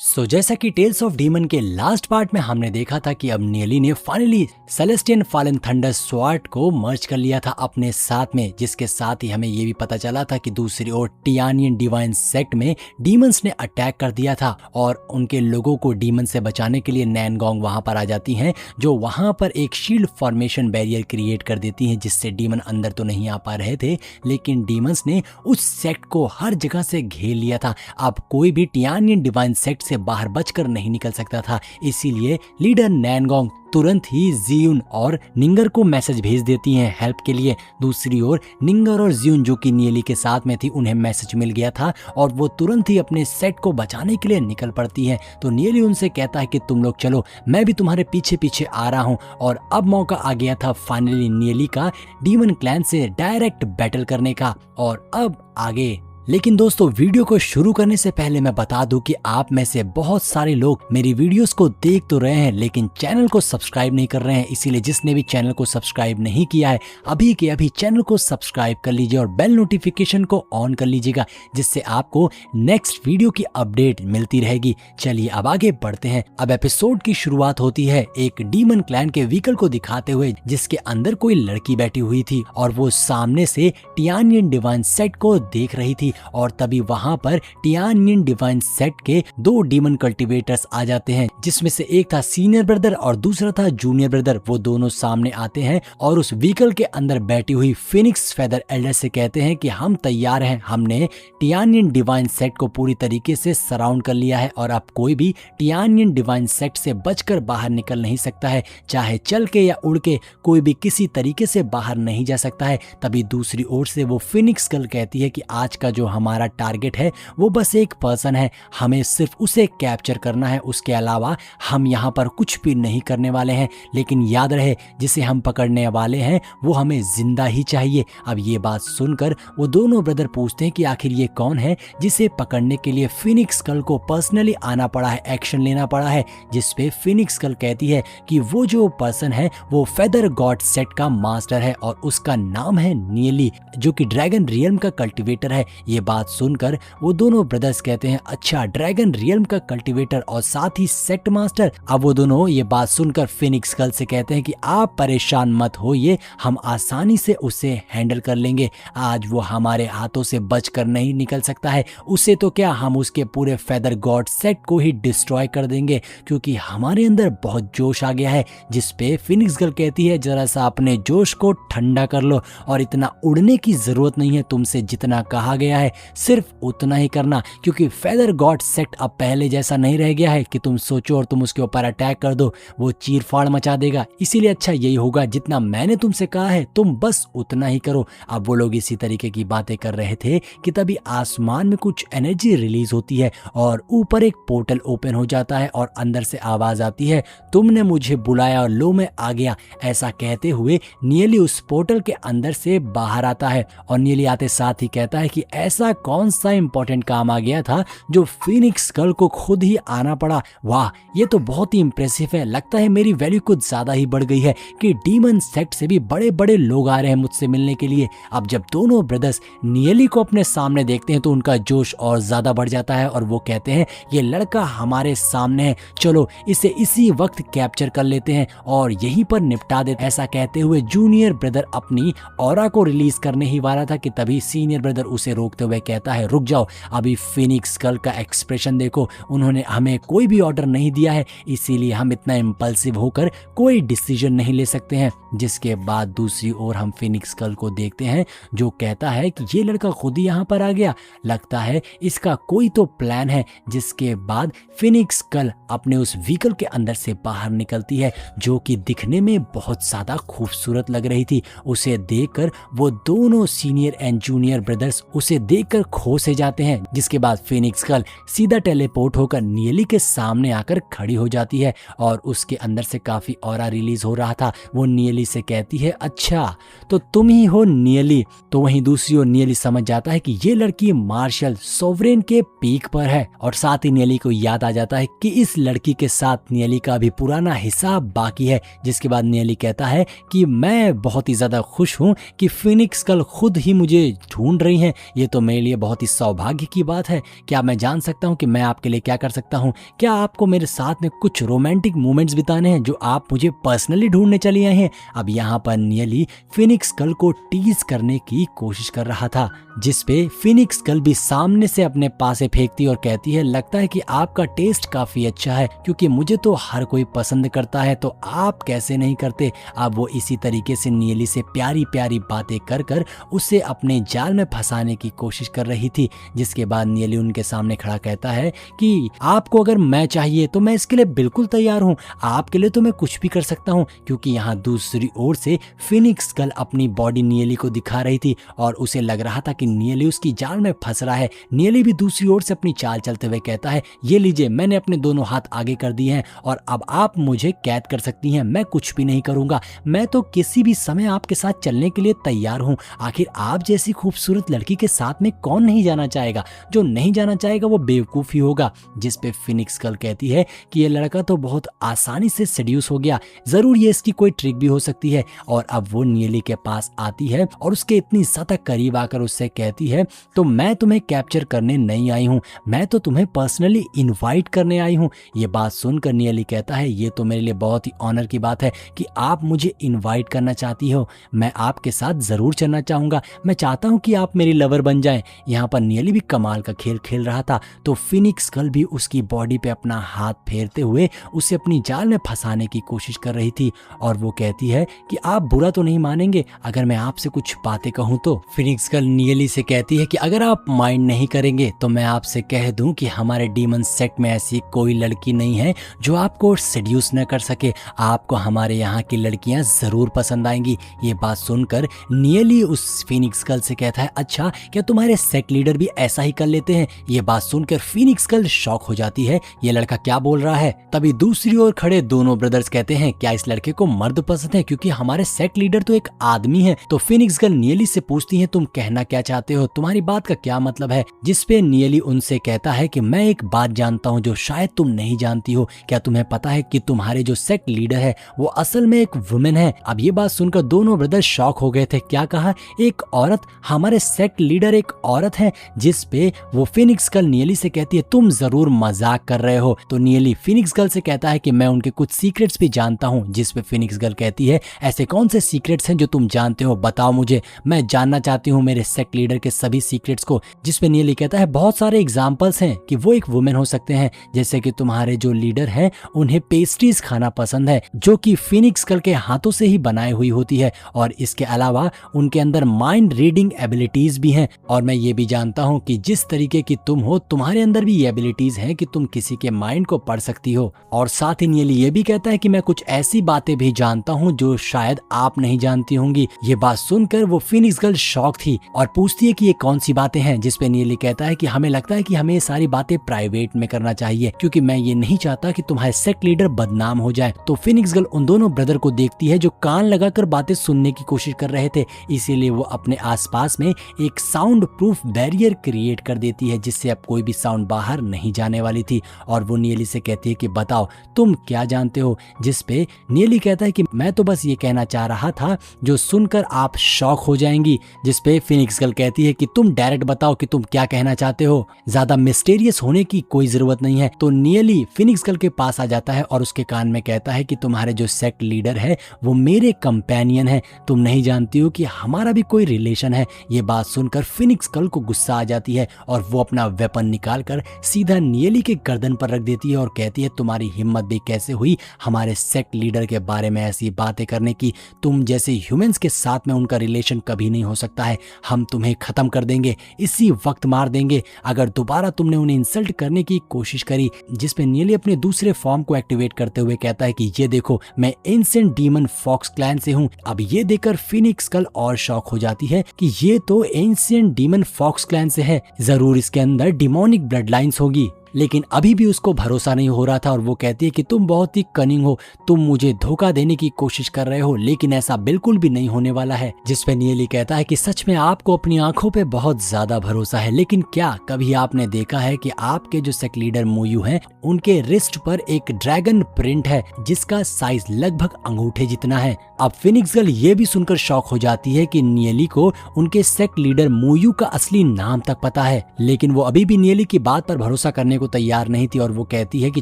जैसा कि tales of demon के लास्ट पार्ट में हमने देखा था कि अब नियली ने फाइनली सेलेस्टियन फॉलन थंडर स्वॉर्ड को मर्ज कर लिया था अपने साथ में, जिसके साथ ही हमें ये भी पता चला था कि दूसरी ओर टियानियन डिवाइन सेक्ट में डीमंस ने अटैक कर दिया था और उनके लोगों को डीमन से बचाने के लिए नैनगोंग वहां पर आ जाती हैं, जो वहां पर एक शील्ड फॉर्मेशन बैरियर क्रिएट कर देती हैं, जिससे डीमन अंदर तो नहीं आ पा रहे थे, लेकिन डीमंस ने उस सेक्ट को हर जगह से घेर लिया था। अब कोई भी टियानियन डिवाइन सेक्ट से बाहर बचकर नहीं निकल सकता था। इसीलिए लीडर नैनगोंग तुरंत ही जियुन और निंगर को मैसेज भेज देती हैं हेल्प के लिए। दूसरी ओर निंगर और जियुन जो कि नियली के साथ में थी, उन्हें मैसेज मिल गया था और वो तुरंत ही अपने सेट को बचाने के लिए निकल पड़ती हैं। तो नियली उनसे कहता है कि तुम लोग चलो, मैं भी तुम्हारे पीछे पीछे आ रहा हूँ। और अब मौका आ गया था फाइनली नियली का डीमन क्लैन से डायरेक्ट बैटल करने का। और अब आगे, लेकिन दोस्तों वीडियो को शुरू करने से पहले मैं बता दूं कि आप में से बहुत सारे लोग मेरी वीडियोस को देख तो रहे हैं लेकिन चैनल को सब्सक्राइब नहीं कर रहे हैं। इसीलिए जिसने भी चैनल को सब्सक्राइब नहीं किया है, अभी के अभी चैनल को सब्सक्राइब कर लीजिए और बेल नोटिफिकेशन को ऑन कर लीजिएगा, जिससे आपको नेक्स्ट वीडियो की अपडेट मिलती रहेगी। चलिए अब आगे बढ़ते हैं। अब एपिसोड की शुरुआत होती है एक डीमन क्लैन के व्हीकल को दिखाते हुए, जिसके अंदर कोई लड़की बैठी हुई थी और वो सामने से टियानियन डिवाइन सेट को देख रही थी। और तभी वहां पर टियानियन डिवाइन सेट के दो डीमन कल्टीवेटर्स आ जाते हैं, जिसमें से एक था सीनियर ब्रदर और दूसरा था जूनियर ब्रदर। वो दोनों सामने आते हैं और उस व्हीकल के अंदर बैठी हुई फिनिक्स फेदर एल्डर से कहते हैं कि हम तैयार हैं, हमने टियानियन डिवाइन सेट को पूरी तरीके से सराउंड कर लिया है और अब कोई भी टियानियन डिवाइन सेट से बचकर बाहर निकल नहीं सकता है, चाहे चल के या उड़ के, कोई भी किसी तरीके से बाहर नहीं जा सकता है। तभी दूसरी ओर से वो फिनिक्स गर्ल कहती है कि आज का जो हमारा टारगेट है वो बस एक पर्सन है, हमें सिर्फ उसे कैप्चर करना है, उसके अलावा हम यहाँ पर कुछ भी नहीं करने वाले हैं। लेकिन याद रहे, जिसे हम पकड़ने वाले हैं वो हमें जिंदा ही चाहिए। अब ये बात सुनकर वो दोनों ब्रदर पूछते हैं कि आखिर ये कौन है जिसे पकड़ने के लिए फिनिक्स गर्ल को पर्सनली आना पड़ा है, एक्शन लेना पड़ा है। जिसपे फिनिक्स गर्ल कहती है कि वो जो पर्सन है वो फेदर गॉड सेट का मास्टर है और उसका नाम है नियली, जो कि ड्रैगन रियल्म का कल्टीवेटर है। ये बात सुनकर वो दोनों ब्रदर्स कहते हैं, अच्छा ड्रैगन रियल्म का कल्टीवेटर और साथ ही सेट मास्टर। अब वो दोनों ये बात सुनकर फिनिक्स गर्ल से कहते हैं कि आप परेशान मत होइए, हम आसानी से उसे हैंडल कर लेंगे। आज वो हमारे हाथों से बचकर नहीं निकल सकता है, उसे तो क्या, हम उसके पूरे फेदर गॉड सेट को ही डिस्ट्रॉय कर देंगे, क्योंकि हमारे अंदर बहुत जोश आ गया है। जिसपे फिनिक्स गर्ल कहती है, जरा सा अपने जोश को ठंडा कर लो और इतना उड़ने की जरूरत नहीं है, तुमसे जितना कहा गया है सिर्फ उतना ही करना, क्योंकि फेदर गॉड सेट अब पहले जैसा नहीं रह गया है कि तुम सोचो और तुम उसके ऊपर अटैक कर दो, वो चीर फाड़ मचा देगा। इसीलिए अच्छा यही होगा, जितना मैंने तुमसे कहा है तुम बस उतना ही करो। अब वो लोग इसी तरीके की बातें कर रहे थे कि तभी आसमान में कुछ एनर्जी रिलीज होती है और ऊपर एक पोर्टल ओपन हो जाता है और अंदर से आवाज आती है, तुमने मुझे बुलाया और लो मैं आ गया। ऐसा कहते हुए नियली उस पोर्टल के अंदर से बाहर आता है और नियली आते साथ ही कहता है कि ऐसा कौन सा इंपॉर्टेंट काम आ गया था जो फिनिक्स गर्ल को खुद ही आना पड़ा। वाह, ये तो बहुत ही इंप्रेसिव है, लगता है मेरी वैल्यू कुछ ज्यादा ही बढ़ गई है कि डीमन सेक्ट से भी बड़े बड़े लोग आ रहे हैं मुझसे मिलने के लिए। अब जब दोनों ब्रदर्स नियली को अपने सामने देखते हैं तो उनका जोश और ज्यादा बढ़ जाता है और वो कहते हैं, ये लड़का हमारे सामने है, चलो इसे इसी वक्त कैप्चर कर लेते हैं और यहीं पर निपटा देते। ऐसा कहते हुए जूनियर ब्रदर अपनी ऑरा को रिलीज करने ही वाला था कि तभी सीनियर ब्रदर उसे रोकते हुए कहता है, रुक जाओ, अभी फिनिक्स गर्ल का एक्सप्रेशन देखो, उन्होंने हमें कोई भी ऑर्डर नहीं दिया है, इसीलिए हम इतना इम्पल्सिव होकर कोई डिसीजन नहीं ले सकते हैं। जिसके बाद दूसरी ओर हम फिनिक्स गर्ल को देखते हैं जो कहता है कि ये लड़का खुद ही यहाँ पर आ गया, लगता है इसका कोई तो प्लान है। जिसके बाद फिनिक्स गर्ल अपने उस व्हीकल के अंदर से बाहर निकलती है, जो कि दिखने में बहुत ज्यादा खूबसूरत लग रही थी। उसे देखकर वो दोनों सीनियर एंड जूनियर ब्रदर्स उसे देखकर खो से जाते हैं। जिसके बाद फिनिक्स गर्ल सीधा टेलीपोर्ट होकर नियली के सामने आकर खड़ी हो जाती है और उसके अंदर से काफी ऑरा रिलीज हो रहा था। वो नियली से कहती है, अच्छा तो तुम ही हो नियली। तो वहीं दूसरी ओर नियली समझ जाता है कि ये लड़की मार्शल सोवरेन के पीक पर है और साथ ही नियली को याद आ जाता है कि इस लड़की के साथ नियली का भी पुराना हिसाब बाकी है। जिसके बाद नियली कहता है कि मैं बहुत ही ज्यादा खुश हूँ कि फिनिक्स गर्ल खुद ही मुझे ढूंढ रही हैं, ये तो तो मेरे लिए बहुत ही सौभाग्य की बात है। क्या मैं जान सकता हूँ कि मैं आपके लिए क्या कर सकता हूँ? क्या आपको मेरे साथ में कुछ रोमांटिक मोमेंट्स बिताने हैं जो आप मुझे पर्सनली ढूंढने चली आए हैं? अब यहाँ पर नियली फिनिक्स गर्ल को टीज करने की कोशिश कर रहा था, जिसपे फिनिक्स गर्ल भी सामने से अपने पासे फेंकती और कहती है, लगता है कि आपका टेस्ट काफी अच्छा है, क्योंकि मुझे तो हर कोई पसंद करता है, तो आप कैसे नहीं करते। अब वो इसी तरीके से नियली से प्यारी प्यारी बातें कर कर उसे अपने जाल में फंसाने की कोशिश कर रही थी। जिसके बाद नियली उनके सामने खड़ा कहता है कि आपको अगर मैं चाहिए तो मैं इसके लिए बिल्कुल तैयार हूँ, आपके लिए तो मैं कुछ भी कर सकता हूँ। क्योंकि यहाँ दूसरी ओर से फिनिक्स गर्ल अपनी बॉडी नियली को दिखा रही थी और उसे लग रहा था कि नियली उसकी जाल में फंस रहा है। नियली भी दूसरी ओर से अपनी चाल चलते हुए कहता है, ये लीजिए, मैंने अपने दोनों हाथ आगे कर दिए हैं और अब आप मुझे कैद कर सकती हैं, मैं कुछ भी नहीं करूंगा, मैं तो किसी भी समय आपके साथ चलने के लिए तैयार हूं। आखिर आप जैसी खूबसूरत लड़की के साथ में कौन नहीं जाना चाहेगा? जो नहीं जाना चाहेगा वो बेवकूफ ही होगा। जिस पे फिनिक्स गर्ल कहती है कि ये लड़का तो बहुत आसानी से सेड्यूस हो गया, जरूर ये इसकी कोई ट्रिक भी हो सकती है। और अब वो नियली के पास आती है और उसके इतनी ज्यादा करीब आकर उससे कहती है, तो मैं तुम्हें कैप्चर करने नहीं आई हूँ, मैं तो तुम्हें पर्सनली इनवाइट करने आई हूँ। ये बात सुनकर नियली कहता है, ये तो मेरे लिए बहुत ही ऑनर की बात है कि आप मुझे इनवाइट करना चाहती हो, मैं आपके साथ जरूर चलना चाहूंगा, मैं चाहता हूँ कि आप मेरी लवर बन जाएं। यहाँ पर नियली भी कमाल का खेल खेल रहा था, तो फिनिक्स गर्ल भी उसकी बॉडी पे अपना हाथ फेरते हुए उसे अपनी जाल में फंसाने की कोशिश कर रही थी। और वो कहती है कि आप बुरा तो नहीं मानेंगे अगर मैं आपसे कुछ बातें कहूँ तो? फिनिक्स गर्ल नियली से कहती है कि अगर आप माइंड नहीं करेंगे तो मैं आपसे कह दूं कि हमारे डीमन सेट में ऐसी कोई लड़की नहीं है जो आपको सेड्यूस न कर सके, आपको हमारे यहाँ की लड़कियां जरूर पसंद आएंगी। ये बात सुनकर नियली उस फिनिक्स गर्ल से कहता है, अच्छा क्या तुम्हारे सेट लीडर भी ऐसा ही कर लेते हैं? ये बात सुनकर फिनिक्स गर्ल शॉक हो जाती है, ये लड़का क्या बोल रहा है। तभी दूसरी ओर खड़े दोनों ब्रदर्स कहते हैं, क्या इस लड़के को मर्द पसंद है, क्योंकि हमारे सेट लीडर तो एक आदमी है। तो फिनिक्स गर्ल नियली से पूछती है, तुम कहना क्या चाहते हो, तुम्हारी बात का क्या मतलब है? जिसपे नियली उनसे कहता है कि मैं एक बात जानता हूँ जो शायद तुम नहीं जानती हो, क्या तुम्हें पता है कि तुम्हारे जो सेट लीडर है वो असल में एक वुमेन है? अब ये बात सुनकर दोनों ब्रदर शॉक हो गए थे, क्या कहा, एक औरत? हमारे सेट लीडर एक औरत है? जिस पे वो फिनिक्स गर्ल नियली से कहती है, तुम जरूर मजाक कर रहे हो। तो नियली फिनिक्स गर्ल से कहता है कि मैं उनके कुछ सीक्रेट्स भी जानता हूँ। जिस पे फिनिक्स गर्ल कहती है, ऐसे कौन से सीक्रेट्स हैं जो तुम जानते हो, बताओ मुझे, मैं जानना चाहती हूँ मेरे सेट लीडर के सभी सीक्रेट्स को। जिस पे नियली कहता है, बहुत सारे एग्जांपल्स हैं कि वो एक वुमेन हो सकते हैं, जैसे कि तुम्हारे जो लीडर हैं उन्हें पेस्ट्रीज खाना पसंद है जो कि फिनिक्स गर्ल के हाथों से ही बनाई हुई होती है, और इसके अलावा उनके अंदर माइंड रीडिंग एबिलिटीज भी हैं। और मैं ये भी जानता हूँ कि जिस तरीके की तुम हो, तुम्हारे अंदर भी ये एबिलिटीज हैं कि तुम किसी के माइंड को पढ़ सकती हो। और साथ ही नियली ये भी कहता है कि मैं कुछ ऐसी बातें भी जानता हूँ जो शायद आप नहीं जानती होंगी। ये बात सुनकर वो फिनिक्स गर्ल शॉक थी और पूछती है कि ये कौन सी बातें हैं। जिस पे नियली कहता है कि हमें लगता है कि हमें ये सारी बातें प्राइवेट में करना चाहिए, क्योंकि मैं ये नहीं चाहता कि तुम्हारे सेट लीडर बदनाम हो जाए। तो फिनिक्स गर्ल उन दोनों ब्रदर को देखती है जो कान लगाकर बातें सुनने की कोशिश कर रहे थे, इसीलिए वो अपने आसपास में एक साउंड प्रूफ बैरियर क्रिएट कर देती है, जिससे अब कोई भी साउंड बाहर नहीं जाने वाली थी। और वो नियली से कहती है कि बताओ तुम क्या जानते हो? जिस पे नियली कहता है कि मैं तो बस ये कहना चाह रहा था जो सुनकर आप शॉक हो जाएंगी। जिस पे फिनिक्स गर्ल कहती है कि तुम डायरेक्ट बताओ कि तुम क्या कहना चाहते हो, ज्यादा मिस्टीरियस होने की कोई जरूरत नहीं है। तो नियली फिनिक्स गर्ल के पास आ जाता है और उसके कान में कहता है कि तुम्हारे जो सेट लीडर है वो मेरे कंपेनियन है, तुम नहीं जानती हो कि हमारा भी कोई रिलेशन है। ये बात सुनकर फिनिक्स गर्ल को गुस्सा आ जाती है और वो अपना वेपन निकालकर सीधा नियली के गर्दन पर रख देती है और कहती है, तुम्हारी हिम्मत भी कैसे हुई हमारे सेट लीडर के बारे में ऐसी बातें करने की? तुम जैसे ह्यूमंस के साथ में उनका रिलेशन कभी नहीं हो सकता है, हम तुम्हें खत्म कर देंगे, इसी वक्त मार देंगे अगर दोबारा तुमने उन्हें इंसल्ट करने की कोशिश करी। जिस पे नियली अपने दूसरे फॉर्म को एक्टिवेट करते हुए कहता है कि ये देखो, मैं एंशिएंट डीमन फॉक्स क्लैन से हूँ। अब ये देखकर फिनिक्स गर्ल और शॉक हो जाती है कि ये तो एंशिएंट डीमन फॉक्स क्लैन से है, जरूर इसके अंदर डिमोनिक ब्लड लाइन्स होगी। लेकिन अभी भी उसको भरोसा नहीं हो रहा था और वो कहती है कि तुम बहुत ही कनिंग हो, तुम मुझे धोखा देने की कोशिश कर रहे हो, लेकिन ऐसा बिल्कुल भी नहीं होने वाला है। जिस पे नियली कहता है कि सच में आपको अपनी आंखों पे बहुत ज्यादा भरोसा है, लेकिन क्या कभी आपने देखा है कि आपके जो सेक्ट लीडर मोयू हैं उनके रिस्ट पर एक ड्रैगन प्रिंट है जिसका साइज लगभग अंगूठे जितना है। अब फिनिक्स गर्ल ये भी सुनकर शॉक हो जाती है कि नियली को उनके सेक्ट लीडर मोयू का असली नाम तक पता है, लेकिन वो अभी भी नियली की बात पर भरोसा करने को तैयार नहीं थी और वो कहती है कि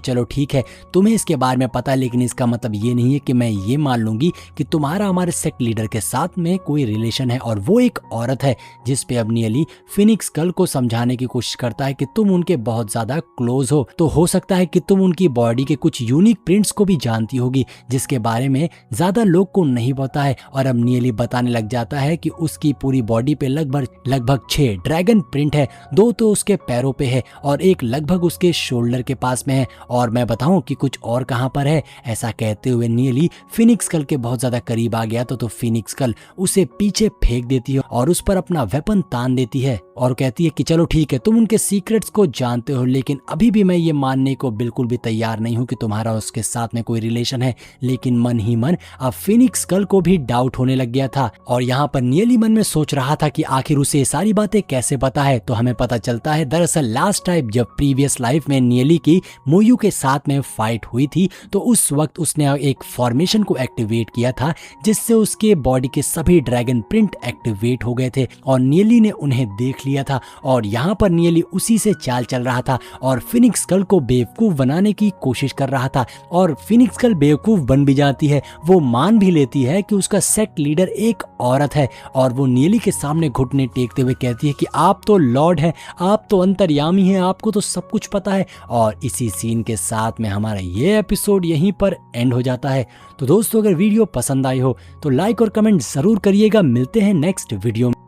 चलो ठीक है, तुम्हें इसके बारे में पता है, लेकिन इसका मतलब ये नहीं है कि मैं ये मान लूंगी कि तुम्हारा हमारे सेक्ट लीडर के साथ में कोई रिलेशन है और वो एक औरत है। जिस पे अब नियली फिनिक्स गर्ल को समझाने की कोशिश करता है कि तुम उनके बहुत ज्यादा क्लोज हो, तो हो सकता है कि तुम उनकी बॉडी के कुछ यूनिक प्रिंट्स को भी जानती होगी जिसके बारे में ज्यादा लोग को नहीं पता है। और अब नियली बताने लग जाता है कि उसकी पूरी बॉडी पे लगभग 6 ड्रैगन प्रिंट है, 2 तो उसके पैरों पे है और एक लगभग उसके शोल्डर के पास में है, और मैं बताऊं कि कुछ और कहां पर है। ऐसा कहते हुए नियली फिनिक्स गर्ल के बहुत ज्यादा करीब आ गया तो फिनिक्स गर्ल उसे पीछे फेंक देती है और उस पर अपना वेपन तान देती है और कहती है कि चलो ठीक है, तुम उनके सीक्रेट्स को जानते हो, लेकिन अभी भी मैं ये मानने को बिल्कुल भी तैयार नहीं हूं कि तुम्हारा उसके साथ में कोई रिलेशन है। लेकिन मन ही मन अब फिनिक्स गर्ल को भी डाउट होने लग गया था और यहाँ पर नियली मन में सोच रहा था कि आखिर उसे सारी बातें कैसे पता है। तो हमें पता चलता है दरअसल लास्ट टाइम जब प्रीवियस लाइफ में नियली की मोयू के साथ में फाइट हुई थी तो उस वक्त उसने एक फॉर्मेशन को एक्टिवेट किया था जिससे उसके बॉडी के सभी ड्रैगन प्रिंट एक्टिवेट हो गए थे और नियली ने उन्हें देख लिया था और यहाँ पर नियली उसी से चाल चल रहा था और फिनिक्स गर्ल को बेवकूफ बनाने की कोशिश कर रहा था। और फिनिक्स गर्ल बेवकूफ बन भी जाती है, वो मान भी लेती है कि उसका सेक्ट लीडर एक औरत है और वो नियली के सामने घुटने टेकते हुए कहती है कि आप तो लॉर्ड हैं, आप तो अंतर्यामी हैं, आपको तो सब कुछ पता है। और इसी सीन के साथ में हमारा ये एपिसोड यहीं पर एंड हो जाता है। तो दोस्तों अगर वीडियो पसंद आई हो तो लाइक और कमेंट जरूर करिएगा। मिलते हैं नेक्स्ट वीडियो में।